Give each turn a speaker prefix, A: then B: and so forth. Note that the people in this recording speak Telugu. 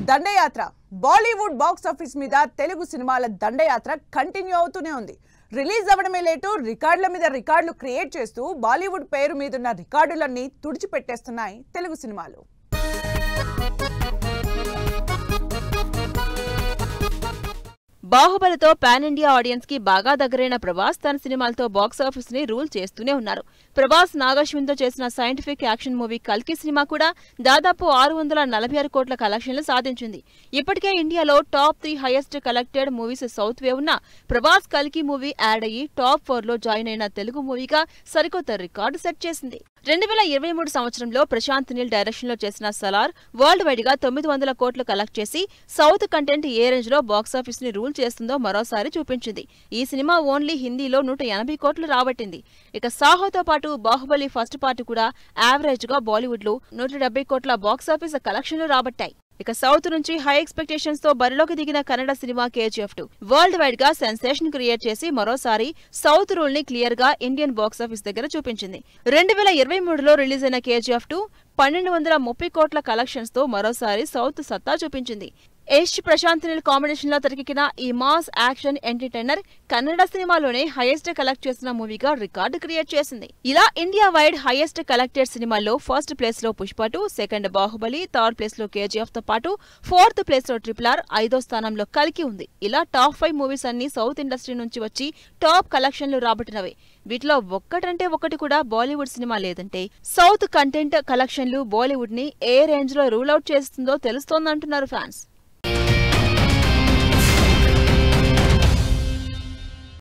A: దండయాత్ర బాలీవుడ్ బాక్స్ ఆఫీస్ మీద తెలుగు సినిమాల దండయాత్ర కంటిన్యూ అవుతూనే ఉంది. రిలీజ్ అవ్వడమే లేటు రికార్డుల మీద రికార్డులు క్రియేట్ చేస్తూ బాలీవుడ్ పేరు మీదున్న రికార్డులన్నీ తుడిచిపెట్టేస్తున్నాయి తెలుగు సినిమాలు.
B: బాహుబలితో పాన్ ఇండియా ఆడియన్స్ కి బాగా దగ్గరైన ప్రభాస్ తన సినిమాలతో బాక్స్ ఆఫీస్ ని రూల్ చేస్తూనే ఉన్నారు. ప్రభాస్ నాగశ్విన్ తో చేసిన సైంటిఫిక్ యాక్షన్ మూవీ కల్కి సినిమా కూడా దాదాపు 646 కోట్ల కలెక్షన్లు సాధించింది. ఇప్పటికే ఇండియాలో top 3 highest collected movies south way ఉన్న ప్రభాస్ కల్కి మూవీ యాడ్ అయ్యి టాప్ 4 లో జాయిన్ అయిన తెలుగు మూవీగా సరికొత్త రికార్డు సెట్ చేసింది. 2023 సంవత్సరంలో ప్రశాంత్ నీల్ డైరెక్షన్ లో చేసిన సలార్ వరల్డ్ వైడ్ గా 900 కోట్లు కలెక్ట్ చేసి సౌత్ కంటెంట్ ఏ రేంజ్ లో బాక్సాఫీస్ ని రూల్ చేస్తుందో మరోసారి చూపించింది. ఈ సినిమా ఓన్లీ హిందీలో 180 కోట్లు రాబట్టింది. ఇక సాహోతో పాటు బాహుబలి ఫస్ట్ పార్ట్ కూడా యావరేజ్ గా బాలీవుడ్ లో 170 కోట్ల బాక్సాఫీస్ కలెక్షన్లు రాబట్టాయి. ఇక సౌత్ నుంచి హై ఎక్స్పెక్టేషన్స్ తో బరిలోకి దిగిన Kannada cinema KGF2 world wide గా సెన్సేషన్ క్రియేట్ చేసి మరోసారి సౌత్ రూల్ ని క్లియర్ గా ఇండియన్ బాక్సాఫీస్ దగ్గర చూపించింది. 2023లో రిలీజ్ అయిన KGF2 1230 కోట్ల కలెక్షన్స్ తో మరోసారి సౌత్ సత్తా చూపించింది. యష్ ప్రశాంత్ నీల్ కాంబినేషన్ లో తెరకెక్కిన ఈ మాస్ యాక్షన్ ఎంటర్టైనర్ కన్నడ సినిమాలోనే హైయెస్ట్ కలెక్ట్ చేసిన మూవీగా రికార్డు క్రియేట్ చేసింది. ఇలా ఇండియా వైడ్ హైయెస్ట్ కలెక్టెడ్ సినిమాల్లో ఫస్ట్ ప్లేస్ లో Pushpa 2, second Baahubali, third place లో KGF తో పాటు ఫోర్త్ ప్లేస్ లో RRR, 5వ స్థానంలో కల్కి ఉంది. ఇలా టాప్ 5 మూవీస్ అన్ని సౌత్ ఇండస్ట్రీ నుంచి వచ్చి టాప్ కలెక్షన్లు రాబట్టినవే. వీటిలో ఒక్కటంటే ఒకటి కూడా బాలీవుడ్ సినిమా లేదంటే సౌత్ కంటెంట్ కలెక్షన్లు బాలీవుడ్ ని ఏ రేంజ్ లో రూల్ అవుట్ చేస్తుందో తెలుస్తోందంటున్నారు ఫ్యాన్స్.